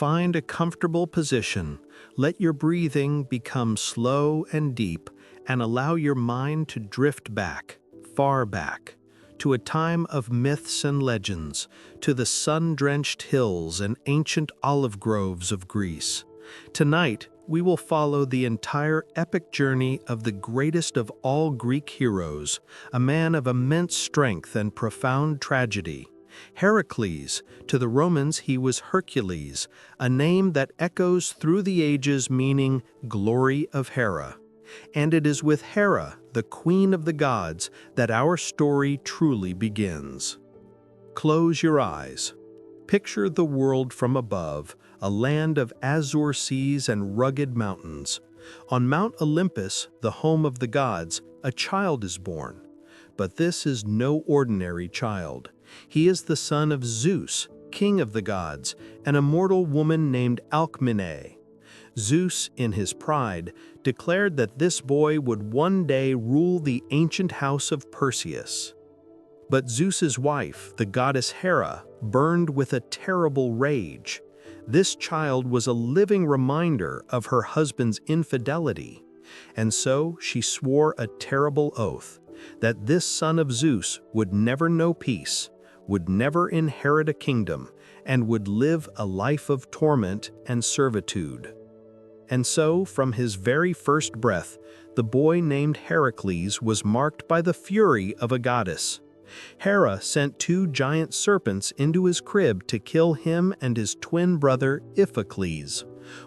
Find a comfortable position, let your breathing become slow and deep, and allow your mind to drift back, far back, to a time of myths and legends, to the sun-drenched hills and ancient olive groves of Greece. Tonight, we will follow the entire epic journey of the greatest of all Greek heroes, a man of immense strength and profound tragedy. Heracles. To the Romans he was Hercules, a name that echoes through the ages meaning glory of Hera. And it is with Hera, the queen of the gods, that our story truly begins. Close your eyes. Picture the world from above, a land of azure seas and rugged mountains. On Mount Olympus, the home of the gods, a child is born. But this is no ordinary child. He is the son of Zeus, king of the gods, and a mortal woman named Alcmene. Zeus, in his pride, declared that this boy would one day rule the ancient house of Perseus. But Zeus's wife, the goddess Hera, burned with a terrible rage. This child was a living reminder of her husband's infidelity, and so she swore a terrible oath that this son of Zeus would never know peace, would never inherit a kingdom, and would live a life of torment and servitude. And so, from his very first breath, the boy named Heracles was marked by the fury of a goddess. Hera sent 2 giant serpents into his crib to kill him and his twin brother Iphicles.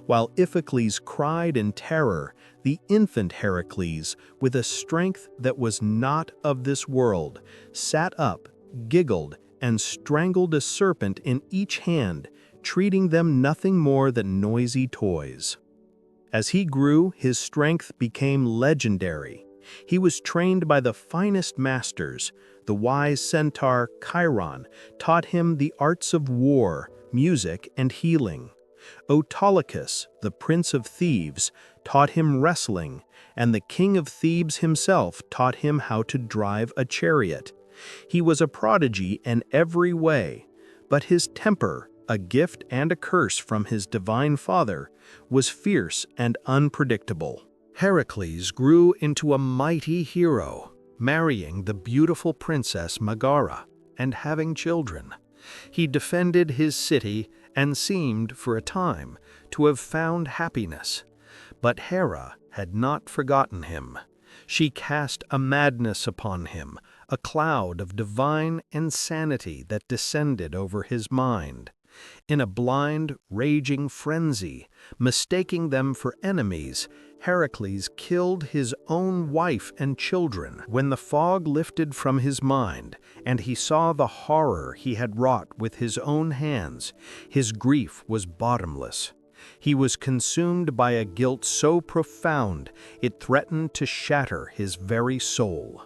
While Iphicles cried in terror, the infant Heracles, with a strength that was not of this world, sat up, giggled, and strangled a serpent in each hand, treating them nothing more than noisy toys. As he grew, his strength became legendary. He was trained by the finest masters. The wise centaur Chiron taught him the arts of war, music, and healing. Autolycus, the prince of thieves, taught him wrestling, and the king of Thebes himself taught him how to drive a chariot. He was a prodigy in every way, but his temper, a gift and a curse from his divine father, was fierce and unpredictable. Heracles grew into a mighty hero, marrying the beautiful princess Megara and having children. He defended his city and seemed, for a time, to have found happiness. But Hera had not forgotten him. She cast a madness upon him, a cloud of divine insanity that descended over his mind. In a blind, raging frenzy, mistaking them for enemies, Heracles killed his own wife and children. When the fog lifted from his mind, and he saw the horror he had wrought with his own hands, his grief was bottomless. He was consumed by a guilt so profound it threatened to shatter his very soul.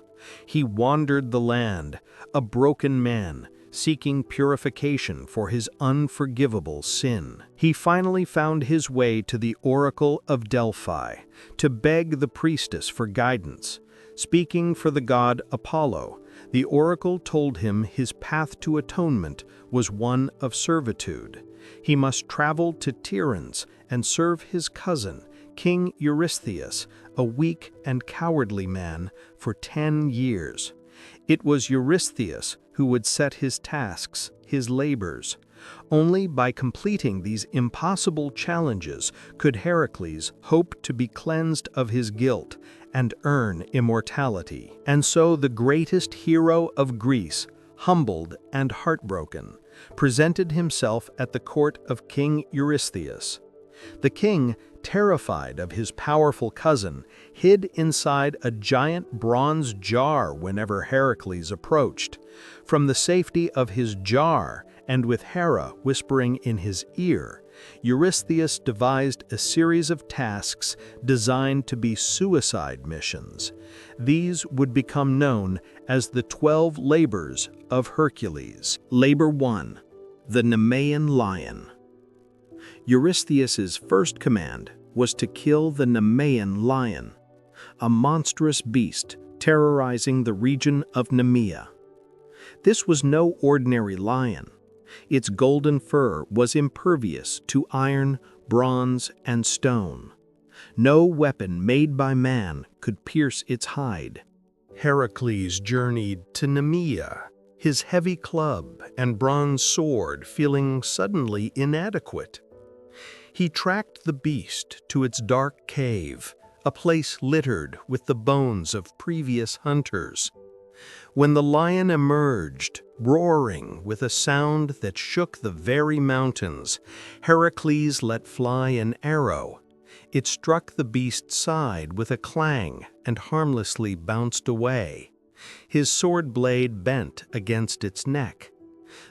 He wandered the land, a broken man, seeking purification for his unforgivable sin. He finally found his way to the Oracle of Delphi, to beg the priestess for guidance. Speaking for the god Apollo, the oracle told him his path to atonement was one of servitude. He must travel to Tiryns and serve his cousin, King Eurystheus, a weak and cowardly man, for 10 years. It was Eurystheus who would set his tasks, his labors. Only by completing these impossible challenges could Heracles hope to be cleansed of his guilt and earn immortality. And so the greatest hero of Greece, humbled and heartbroken, presented himself at the court of King Eurystheus. The king, terrified of his powerful cousin, hid inside a giant bronze jar whenever Heracles approached. From the safety of his jar, and with Hera whispering in his ear, Eurystheus devised a series of tasks designed to be suicide missions. These would become known as the 12 labors of Hercules. Labor 1. The Nemean Lion. Eurystheus's first command was to kill the Nemean Lion, a monstrous beast terrorizing the region of Nemea. This was no ordinary lion. Its golden fur was impervious to iron, bronze, and stone. No weapon made by man could pierce its hide. Heracles journeyed to Nemea, his heavy club and bronze sword feeling suddenly inadequate. He tracked the beast to its dark cave, a place littered with the bones of previous hunters. When the lion emerged, roaring with a sound that shook the very mountains, Heracles let fly an arrow. It struck the beast's side with a clang and harmlessly bounced away. His sword blade bent against its neck.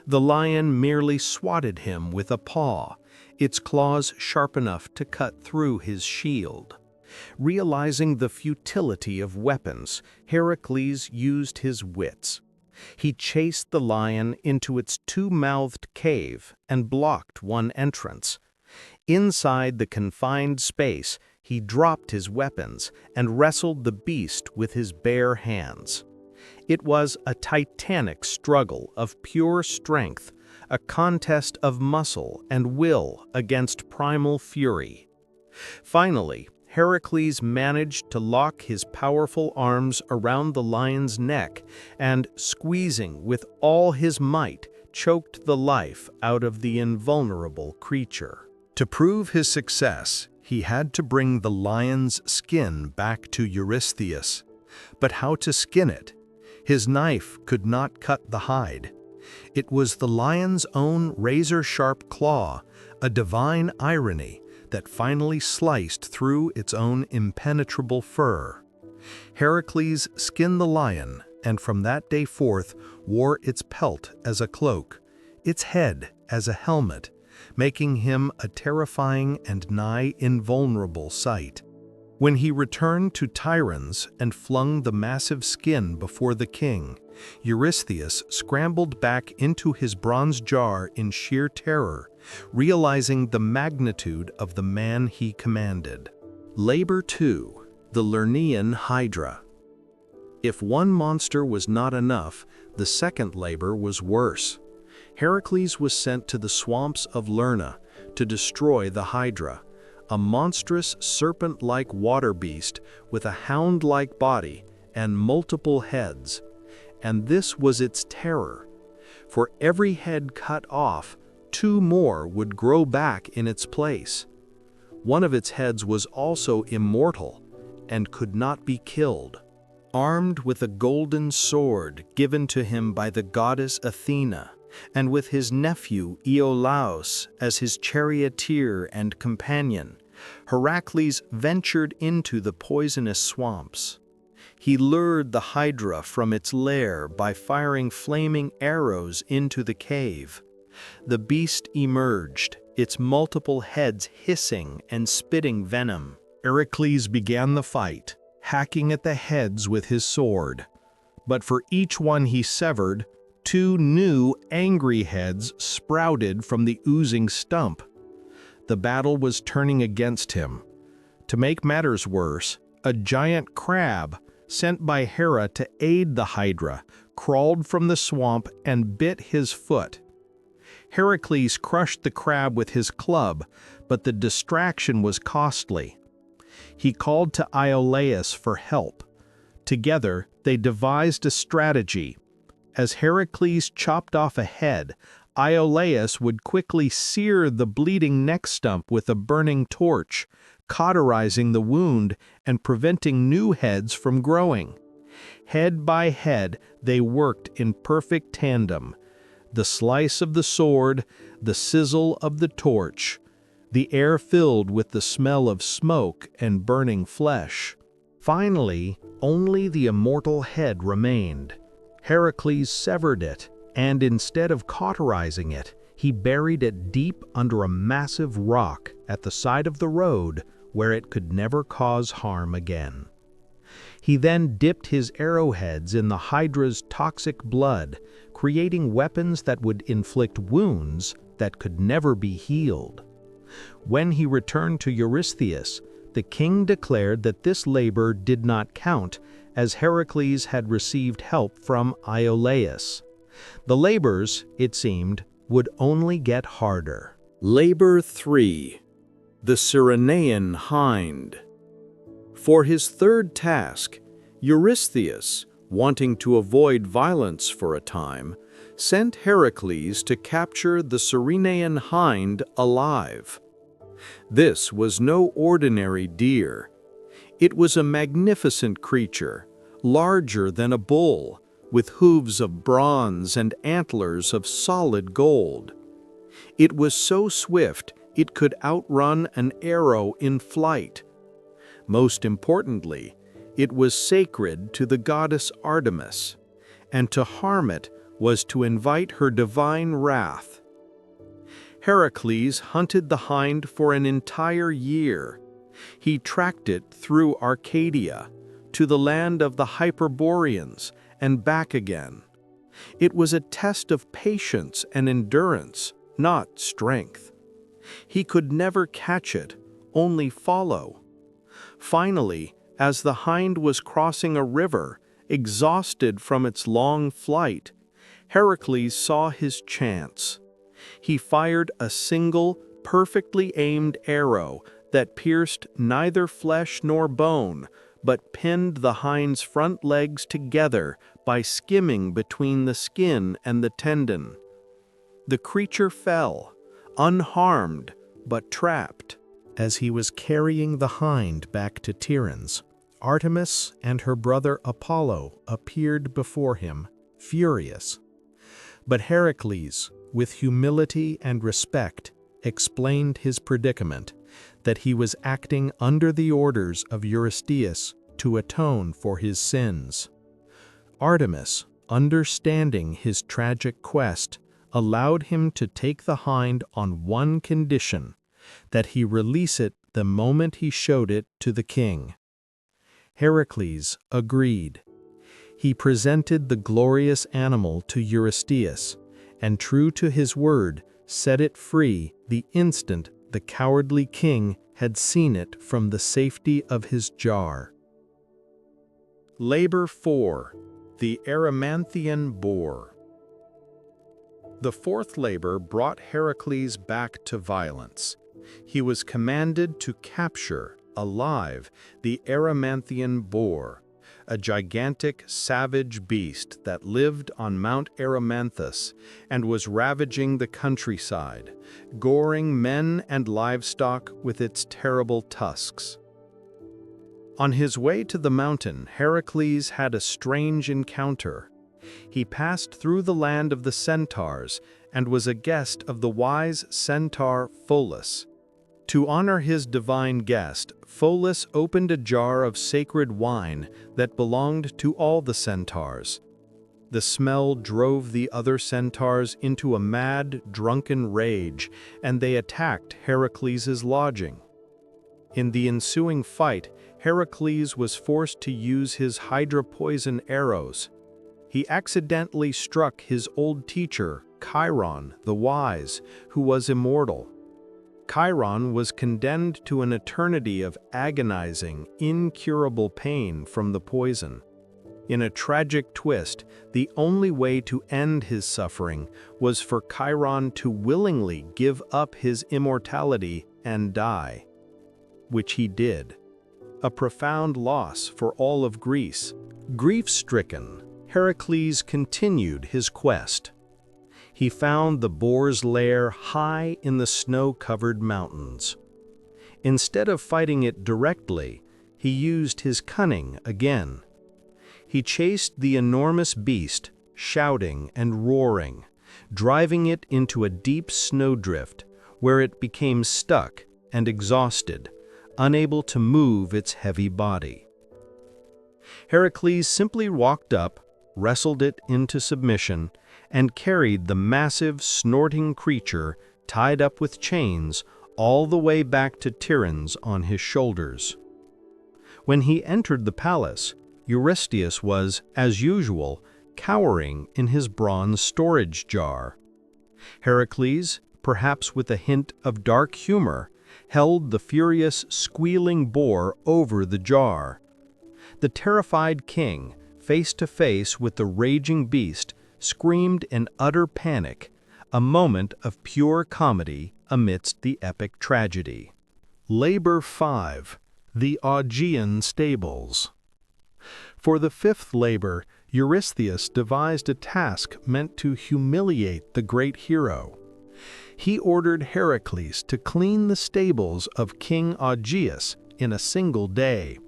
The lion merely swatted him with a paw, its claws sharp enough to cut through his shield. Realizing the futility of weapons, Heracles used his wits. He chased the lion into its two-mouthed cave and blocked one entrance. Inside the confined space, he dropped his weapons and wrestled the beast with his bare hands. It was a titanic struggle of pure strength, a contest of muscle and will against primal fury. Finally, Heracles managed to lock his powerful arms around the lion's neck and, squeezing with all his might, choked the life out of the invulnerable creature. To prove his success, he had to bring the lion's skin back to Eurystheus. But how to skin it? His knife could not cut the hide. It was the lion's own razor-sharp claw, a divine irony, that finally sliced through its own impenetrable fur. Heracles skinned the lion, and from that day forth wore its pelt as a cloak, its head as a helmet, making him a terrifying and nigh invulnerable sight. When he returned to Tiryns and flung the massive skin before the king, Eurystheus scrambled back into his bronze jar in sheer terror, realizing the magnitude of the man he commanded. Labor 2. The Lernean Hydra. If one monster was not enough, the second labor was worse. Heracles was sent to the swamps of Lerna to destroy the Hydra, a monstrous serpent-like water beast with a hound-like body and multiple heads. And this was its terror. For every head cut off, 2 more would grow back in its place. One of its heads was also immortal and could not be killed. Armed with a golden sword given to him by the goddess Athena, and with his nephew Iolaus as his charioteer and companion, Heracles ventured into the poisonous swamps. He lured the Hydra from its lair by firing flaming arrows into the cave. The beast emerged, its multiple heads hissing and spitting venom. Heracles began the fight, hacking at the heads with his sword. But for each one he severed, 2 new, angry heads sprouted from the oozing stump. The battle was turning against him. To make matters worse, a giant crab, sent by Hera to aid the Hydra, crawled from the swamp and bit his foot. Heracles crushed the crab with his club, but the distraction was costly. He called to Iolaus for help. Together, they devised a strategy. As Heracles chopped off a head, Iolaus would quickly sear the bleeding neck stump with a burning torch, cauterizing the wound and preventing new heads from growing. Head by head, they worked in perfect tandem. The slice of the sword, the sizzle of the torch, the air filled with the smell of smoke and burning flesh. Finally, only the immortal head remained. Heracles severed it, and instead of cauterizing it, he buried it deep under a massive rock at the side of the road where it could never cause harm again. He then dipped his arrowheads in the Hydra's toxic blood, creating weapons that would inflict wounds that could never be healed. When he returned to Eurystheus, the king declared that this labor did not count, as Heracles had received help from Iolaus. The labors, it seemed, would only get harder. Labor 3. The Ceryneian Hind. For his third task, Eurystheus, wanting to avoid violence for a time, sent Heracles to capture the Ceryneian Hind alive. This was no ordinary deer. It was a magnificent creature, larger than a bull, with hooves of bronze and antlers of solid gold. It was so swift it could outrun an arrow in flight. Most importantly, it was sacred to the goddess Artemis, and to harm it was to invite her divine wrath. Heracles hunted the hind for an entire year. He tracked it through Arcadia, to the land of the Hyperboreans, and back again. It was a test of patience and endurance, not strength. He could never catch it, only follow. Finally, as the hind was crossing a river, exhausted from its long flight, Heracles saw his chance. He fired a single, perfectly aimed arrow that pierced neither flesh nor bone, but pinned the hind's front legs together by skimming between the skin and the tendon. The creature fell, unharmed but trapped. As he was carrying the hind back to Tiryns, Artemis and her brother Apollo appeared before him, furious. But Heracles, with humility and respect, explained his predicament, that he was acting under the orders of Eurystheus to atone for his sins. Artemis, understanding his tragic quest, allowed him to take the hind on one condition, that he release it the moment he showed it to the king. Heracles agreed. He presented the glorious animal to Eurystheus, and true to his word, set it free the instant the cowardly king had seen it from the safety of his jar. Labor 4. The Erymanthian Boar. The fourth labor brought Heracles back to violence. He was commanded to capture, alive, the Erymanthian Boar, a gigantic, savage beast that lived on Mount Erymanthus and was ravaging the countryside, goring men and livestock with its terrible tusks. On his way to the mountain, Heracles had a strange encounter. He passed through the land of the centaurs and was a guest of the wise centaur Pholus. To honor his divine guest, Pholus opened a jar of sacred wine that belonged to all the centaurs. The smell drove the other centaurs into a mad, drunken rage, and they attacked Heracles' lodging. In the ensuing fight, Heracles was forced to use his Hydra poison arrows. He accidentally struck his old teacher, Chiron the Wise, who was immortal. Chiron was condemned to an eternity of agonizing, incurable pain from the poison. In a tragic twist, the only way to end his suffering was for Chiron to willingly give up his immortality and die, which he did. A profound loss for all of Greece. Grief-stricken, Heracles continued his quest. He found the boar's lair high in the snow-covered mountains. Instead of fighting it directly, he used his cunning again. He chased the enormous beast, shouting and roaring, driving it into a deep snowdrift where it became stuck and exhausted, unable to move its heavy body. Heracles simply walked up, wrestled it into submission, and carried the massive, snorting creature, tied up with chains, all the way back to Tiryns on his shoulders. When he entered the palace, Eurystheus was, as usual, cowering in his bronze storage jar. Heracles, perhaps with a hint of dark humor, held the furious, squealing boar over the jar. The terrified king, face to face with the raging beast, screamed in utter panic, a moment of pure comedy amidst the epic tragedy. Labor 5. The Augean Stables. For the fifth labor, Eurystheus devised a task meant to humiliate the great hero. He ordered Heracles to clean the stables of King Augeas in a single day.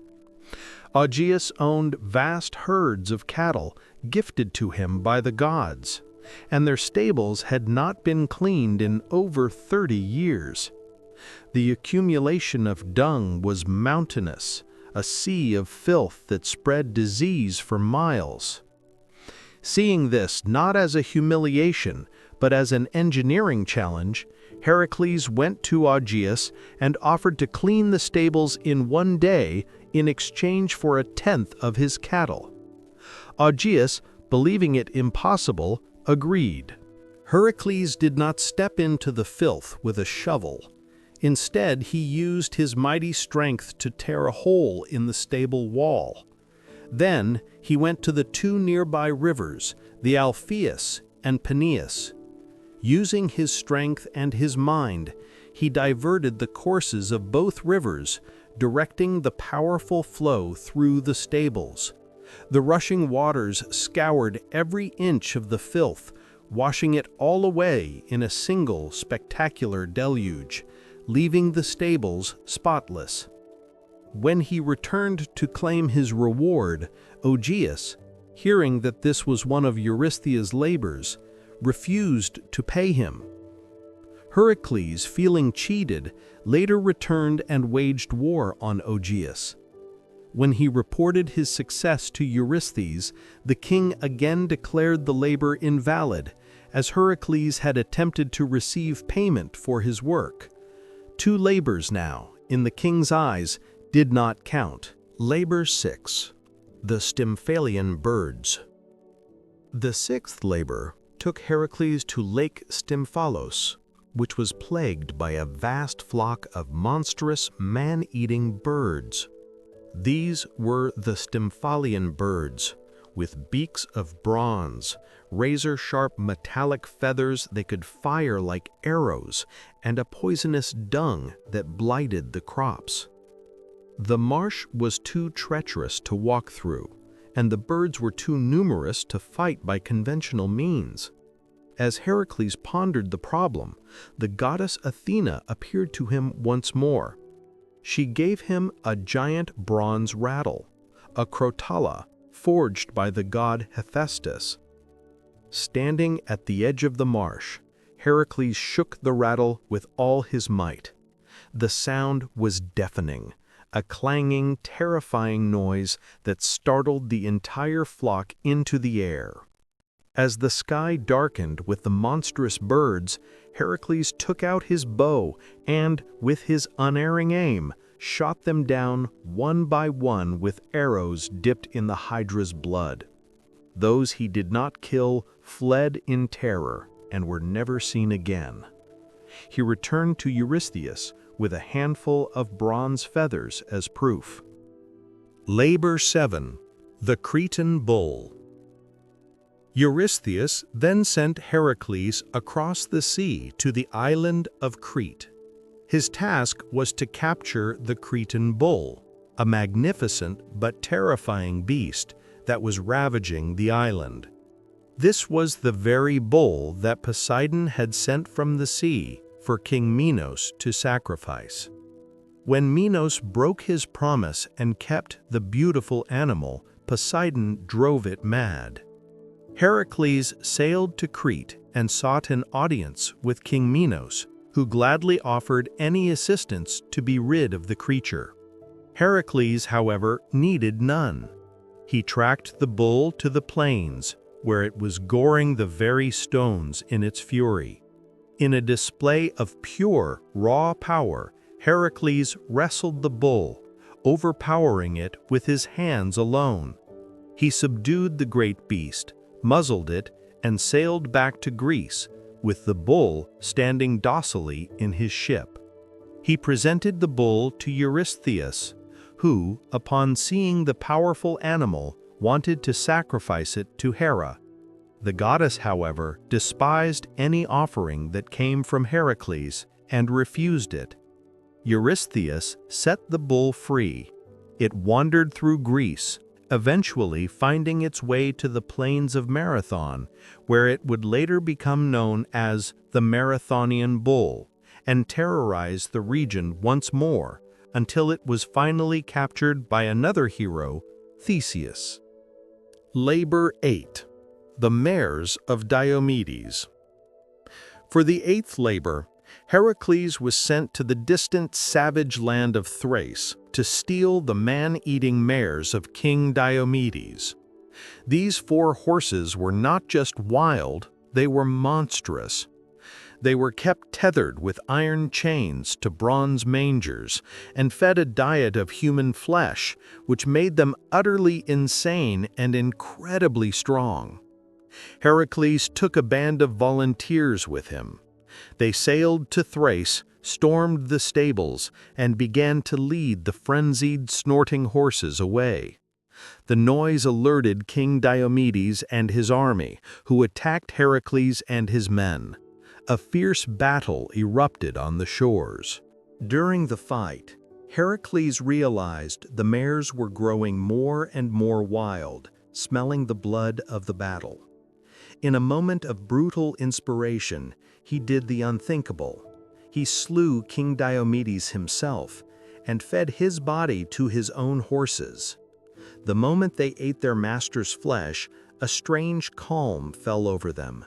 Augeas owned vast herds of cattle gifted to him by the gods, and their stables had not been cleaned in over 30 years. The accumulation of dung was mountainous, a sea of filth that spread disease for miles. Seeing this not as a humiliation, but as an engineering challenge, Heracles went to Augeas and offered to clean the stables in one day in exchange for a tenth of his cattle. Augeas, believing it impossible, agreed. Heracles did not step into the filth with a shovel. Instead, he used his mighty strength to tear a hole in the stable wall. Then he went to the two nearby rivers, the Alpheus and Peneus. Using his strength and his mind, he diverted the courses of both rivers, directing the powerful flow through the stables. The rushing waters scoured every inch of the filth, washing it all away in a single spectacular deluge, leaving the stables spotless. When he returned to claim his reward, Augeas, hearing that this was one of Eurystheus' labors, refused to pay him. Heracles, feeling cheated, later returned and waged war on Augeas. When he reported his success to Eurystheus, the king again declared the labor invalid, as Heracles had attempted to receive payment for his work. 2 labors now, in the king's eyes, did not count. Labor 6. The Stymphalian Birds. The 6th labor took Heracles to Lake Stymphalos, which was plagued by a vast flock of monstrous, man-eating birds. These were the Stymphalian birds, with beaks of bronze, razor-sharp metallic feathers they could fire like arrows, and a poisonous dung that blighted the crops. The marsh was too treacherous to walk through, and the birds were too numerous to fight by conventional means. As Heracles pondered the problem, the goddess Athena appeared to him once more. She gave him a giant bronze rattle, a crotala forged by the god Hephaestus. Standing at the edge of the marsh, Heracles shook the rattle with all his might. The sound was deafening, a clanging, terrifying noise that startled the entire flock into the air. As the sky darkened with the monstrous birds, Heracles took out his bow and, with his unerring aim, shot them down one by one with arrows dipped in the Hydra's blood. Those he did not kill fled in terror and were never seen again. He returned to Eurystheus with a handful of bronze feathers as proof. Labor 7. The Cretan Bull. Eurystheus then sent Heracles across the sea to the island of Crete. His task was to capture the Cretan bull, a magnificent but terrifying beast that was ravaging the island. This was the very bull that Poseidon had sent from the sea for King Minos to sacrifice. When Minos broke his promise and kept the beautiful animal, Poseidon drove it mad. Heracles sailed to Crete and sought an audience with King Minos, who gladly offered any assistance to be rid of the creature. Heracles, however, needed none. He tracked the bull to the plains, where it was goring the very stones in its fury. In a display of pure, raw power, Heracles wrestled the bull, overpowering it with his hands alone. He subdued the great beast, muzzled it, and sailed back to Greece, with the bull standing docilely in his ship. He presented the bull to Eurystheus, who, upon seeing the powerful animal, wanted to sacrifice it to Hera. The goddess, however, despised any offering that came from Heracles and refused it. Eurystheus set the bull free. It wandered through Greece, eventually finding its way to the plains of Marathon, where it would later become known as the Marathonian bull, and terrorize the region once more, until it was finally captured by another hero, Theseus. Labor 8. The Mares of Diomedes. For the 8th labor, Heracles was sent to the distant savage land of Thrace to steal the man-eating mares of King Diomedes. These 4 horses were not just wild, they were monstrous. They were kept tethered with iron chains to bronze mangers and fed a diet of human flesh, which made them utterly insane and incredibly strong. Heracles took a band of volunteers with him. They sailed to Thrace, stormed the stables, and began to lead the frenzied, snorting horses away. The noise alerted King Diomedes and his army, who attacked Heracles and his men. A fierce battle erupted on the shores. During the fight, Heracles realized the mares were growing more and more wild, smelling the blood of the battle. In a moment of brutal inspiration, he did the unthinkable. He slew King Diomedes himself and fed his body to his own horses. The moment they ate their master's flesh, a strange calm fell over them.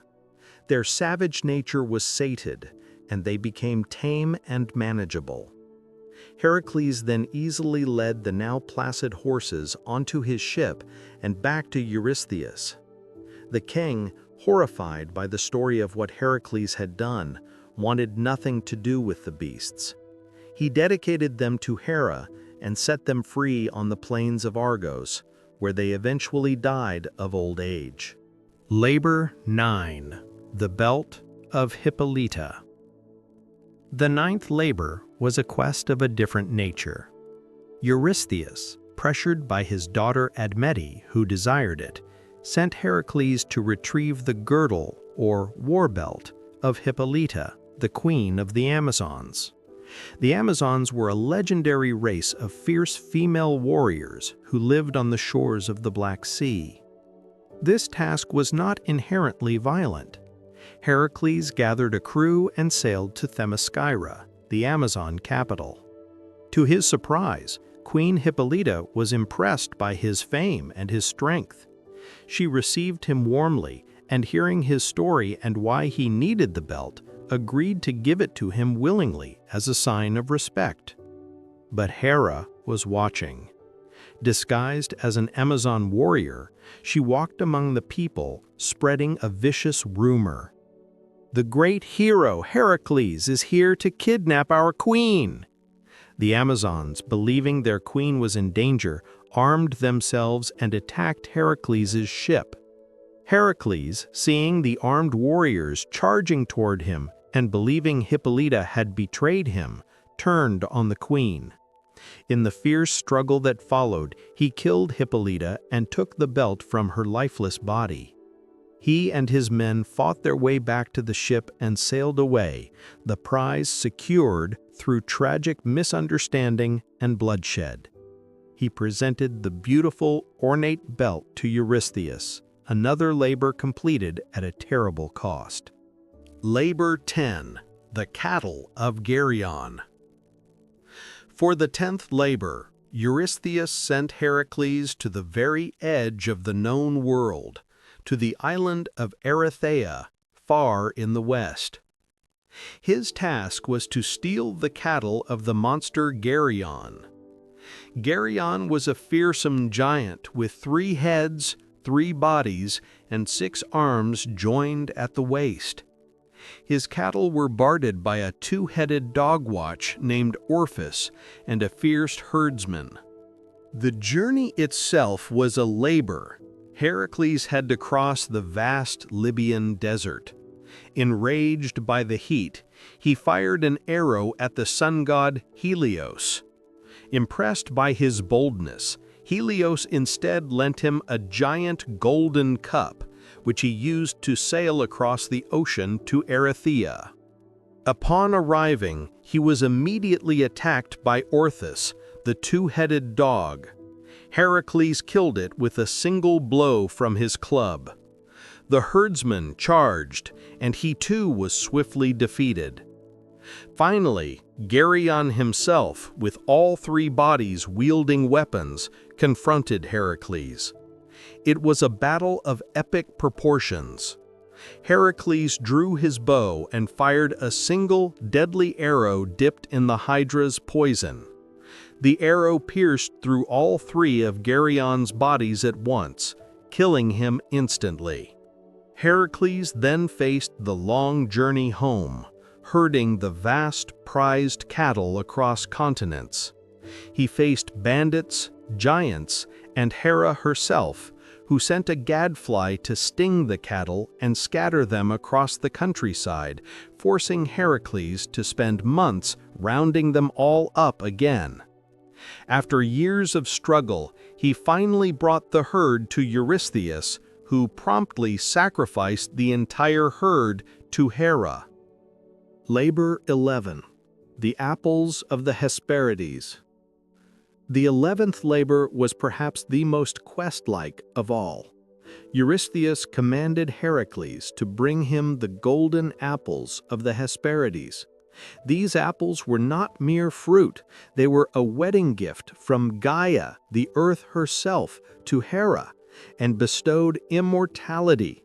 Their savage nature was sated, and they became tame and manageable. Heracles then easily led the now placid horses onto his ship and back to Eurystheus. The king, horrified by the story of what Heracles had done, wanted nothing to do with the beasts. He dedicated them to Hera and set them free on the plains of Argos, where they eventually died of old age. Labor 9. The Belt of Hippolyta. The 9th labor was a quest of a different nature. Eurystheus, pressured by his daughter Admete, who desired it, sent Heracles to retrieve the girdle, or war belt, of Hippolyta, the queen of the Amazons. The Amazons were a legendary race of fierce female warriors who lived on the shores of the Black Sea. This task was not inherently violent. Heracles gathered a crew and sailed to Themyscira, the Amazon capital. To his surprise, Queen Hippolyta was impressed by his fame and his strength. She received him warmly, and hearing his story and why he needed the belt, agreed to give it to him willingly as a sign of respect. But Hera was watching. Disguised as an Amazon warrior, she walked among the people, spreading a vicious rumor. "The great hero Heracles is here to kidnap our queen." The Amazons, believing their queen was in danger, armed themselves and attacked Heracles' ship. Heracles, seeing the armed warriors charging toward him and believing Hippolyta had betrayed him, turned on the queen. In the fierce struggle that followed, he killed Hippolyta and took the belt from her lifeless body. He and his men fought their way back to the ship and sailed away, the prize secured through tragic misunderstanding and bloodshed. He presented the beautiful, ornate belt to Eurystheus, another labor completed at a terrible cost. Labor 10. The Cattle of Geryon. For the 10th labor, Eurystheus sent Heracles to the very edge of the known world, to the island of Erythea, far in the west. His task was to steal the cattle of the monster Geryon. Geryon was a fearsome giant with 3 heads, 3 bodies, and 6 arms joined at the waist. His cattle were guarded by a 2-headed dog-watch named Orphus and a fierce herdsman. The journey itself was a labor. Heracles had to cross the vast Libyan desert. Enraged by the heat, he fired an arrow at the sun god Helios. Impressed by his boldness, Helios instead lent him a giant golden cup, which he used to sail across the ocean to Erythea. Upon arriving, he was immediately attacked by Orthus, the two-headed dog. Heracles killed it with a single blow from his club. The herdsman charged, and he too was swiftly defeated. Finally, Geryon himself, with all three bodies wielding weapons, confronted Heracles. It was a battle of epic proportions. Heracles drew his bow and fired a single deadly arrow dipped in the Hydra's poison. The arrow pierced through all three of Geryon's bodies at once, killing him instantly. Heracles then faced the long journey home, herding the vast prized cattle across continents. He faced bandits, giants, and Hera herself, who sent a gadfly to sting the cattle and scatter them across the countryside, forcing Heracles to spend months rounding them all up again. After years of struggle, he finally brought the herd to Eurystheus, who promptly sacrificed the entire herd to Hera. Labor 11. The Apples of the Hesperides. The 11th labor was perhaps the most quest-like of all. Eurystheus commanded Heracles to bring him the golden apples of the Hesperides. These apples were not mere fruit, they were a wedding gift from Gaia, the earth herself, to Hera, and bestowed immortality.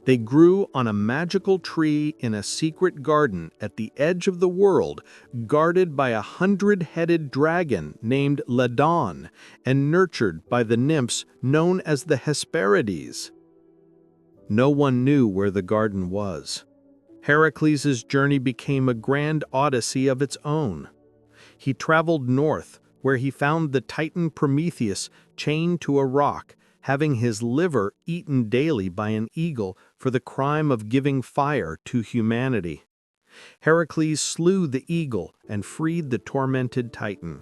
They grew on a magical tree in a secret garden at the edge of the world, guarded by a 100-headed dragon named Ladon, and nurtured by the nymphs known as the Hesperides. No one knew where the garden was. Heracles' journey became a grand odyssey of its own. He traveled north, where he found the Titan Prometheus chained to a rock, having his liver eaten daily by an eagle for the crime of giving fire to humanity. Heracles slew the eagle and freed the tormented Titan.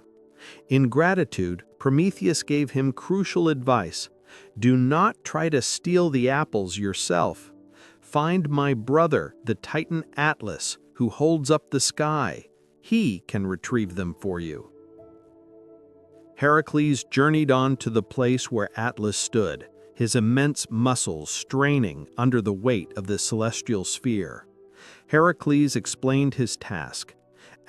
In gratitude, Prometheus gave him crucial advice: do not try to steal the apples yourself. Find my brother, the Titan Atlas, who holds up the sky. He can retrieve them for you. Heracles journeyed on to the place where Atlas stood, his immense muscles straining under the weight of the celestial sphere. Heracles explained his task.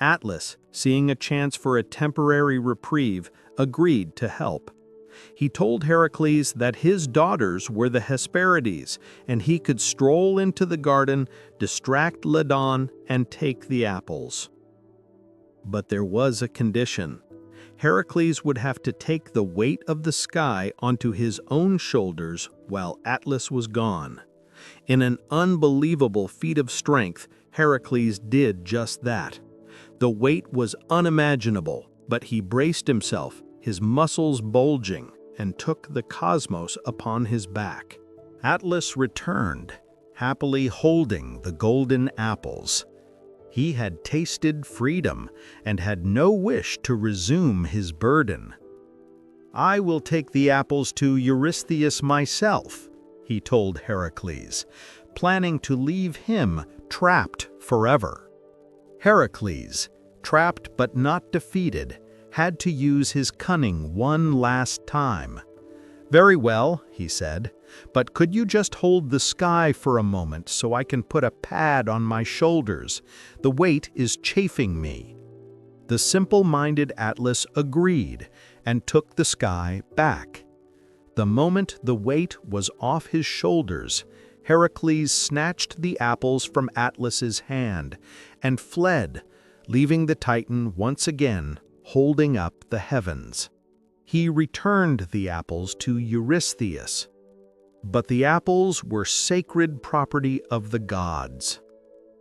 Atlas, seeing a chance for a temporary reprieve, agreed to help. He told Heracles that his daughters were the Hesperides, and he could stroll into the garden, distract Ladon, and take the apples. But there was a condition. Heracles would have to take the weight of the sky onto his own shoulders while Atlas was gone. In an unbelievable feat of strength, Heracles did just that. The weight was unimaginable, but he braced himself, his muscles bulging, and took the cosmos upon his back. Atlas returned, happily holding the golden apples. He had tasted freedom and had no wish to resume his burden. "I will take the apples to Eurystheus myself," he told Heracles, planning to leave him trapped forever. Heracles, trapped but not defeated, had to use his cunning one last time. "Very well," he said, "but could you just hold the sky for a moment so I can put a pad on my shoulders? The weight is chafing me." The simple-minded Atlas agreed and took the sky back. The moment the weight was off his shoulders, Heracles snatched the apples from Atlas's hand and fled, leaving the Titan once again holding up the heavens. He returned the apples to Eurystheus. But the apples were sacred property of the gods.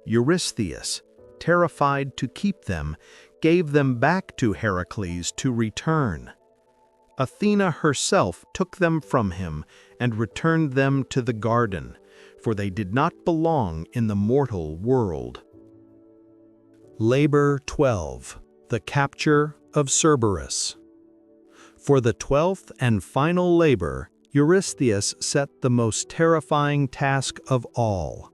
Eurystheus, terrified to keep them, gave them back to Heracles to return. Athena herself took them from him and returned them to the garden, for they did not belong in the mortal world. Labor 12. The Capture of Cerberus. For the 12th and final labor, Eurystheus set the most terrifying task of all.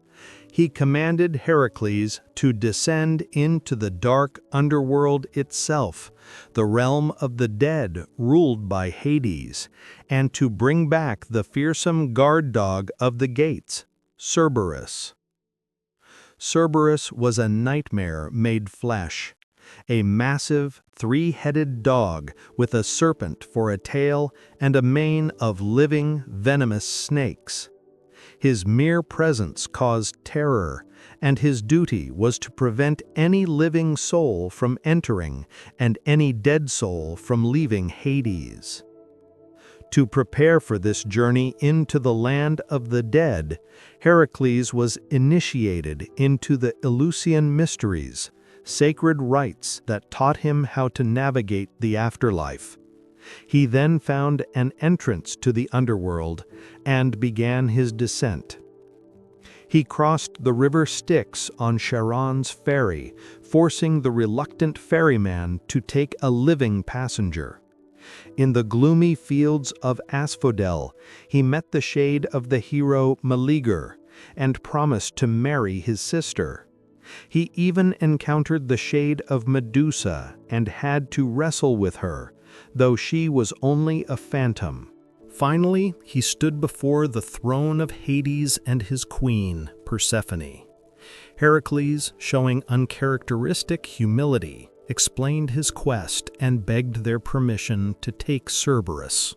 He commanded Heracles to descend into the dark underworld itself, the realm of the dead ruled by Hades, and to bring back the fearsome guard dog of the gates, Cerberus. Cerberus was a nightmare made flesh, a massive, three-headed dog with a serpent for a tail and a mane of living, venomous snakes. His mere presence caused terror, and his duty was to prevent any living soul from entering and any dead soul from leaving Hades. To prepare for this journey into the land of the dead, Heracles was initiated into the Eleusinian mysteries, sacred rites that taught him how to navigate the afterlife. He then found an entrance to the underworld and began his descent. He crossed the river Styx on Charon's ferry, forcing the reluctant ferryman to take a living passenger. In the gloomy fields of Asphodel, he met the shade of the hero Meleager and promised to marry his sister. He even encountered the shade of Medusa and had to wrestle with her, though she was only a phantom. Finally, he stood before the throne of Hades and his queen, Persephone. Heracles, showing uncharacteristic humility, explained his quest and begged their permission to take Cerberus.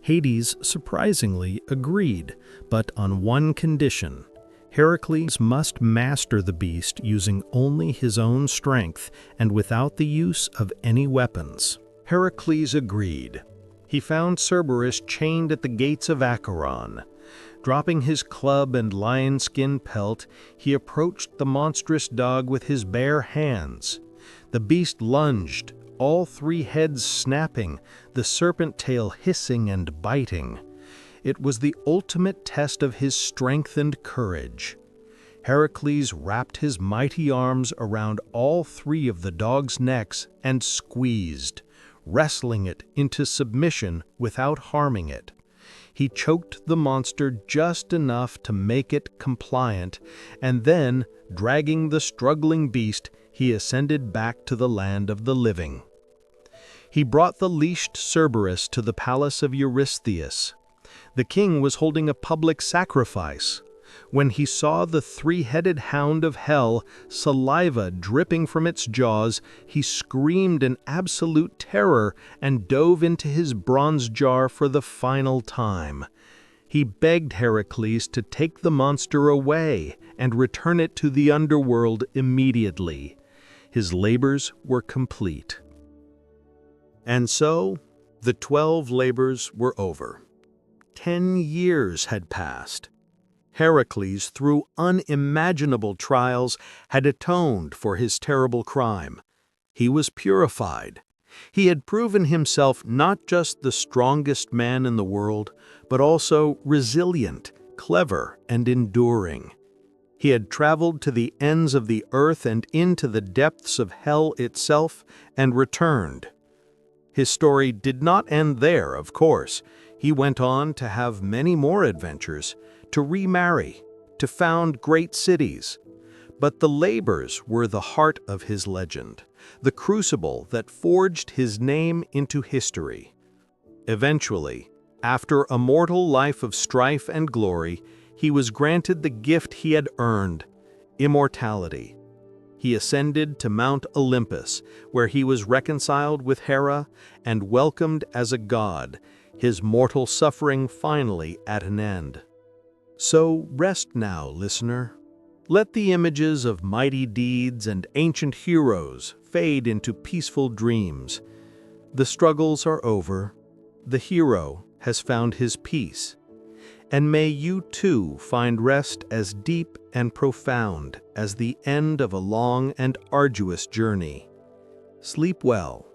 Hades surprisingly agreed, but on one condition: Heracles must master the beast using only his own strength and without the use of any weapons. Heracles agreed. He found Cerberus chained at the gates of Acheron. Dropping his club and lion-skin pelt, he approached the monstrous dog with his bare hands. The beast lunged, all three heads snapping, the serpent tail hissing and biting. It was the ultimate test of his strength and courage. Heracles wrapped his mighty arms around all three of the dog's necks and squeezed, wrestling it into submission without harming it. He choked the monster just enough to make it compliant, and then, dragging the struggling beast, he ascended back to the land of the living. He brought the leashed Cerberus to the palace of Eurystheus. The king was holding a public sacrifice. When he saw the three-headed hound of hell, saliva dripping from its jaws, he screamed in absolute terror and dove into his bronze jar for the final time. He begged Heracles to take the monster away and return it to the underworld immediately. His labors were complete. And so, the 12 labors were over. 10 years had passed. Heracles, through unimaginable trials, had atoned for his terrible crime. He was purified. He had proven himself not just the strongest man in the world, but also resilient, clever, and enduring. He had traveled to the ends of the earth and into the depths of hell itself and returned. His story did not end there, of course. He went on to have many more adventures, to remarry, to found great cities. But the labors were the heart of his legend, the crucible that forged his name into history. Eventually, after a mortal life of strife and glory, he was granted the gift he had earned, immortality. He ascended to Mount Olympus, where he was reconciled with Hera and welcomed as a god, his mortal suffering finally at an end. So rest now, listener. Let the images of mighty deeds and ancient heroes fade into peaceful dreams. The struggles are over. The hero has found his peace. And may you too find rest as deep and profound as the end of a long and arduous journey. Sleep well.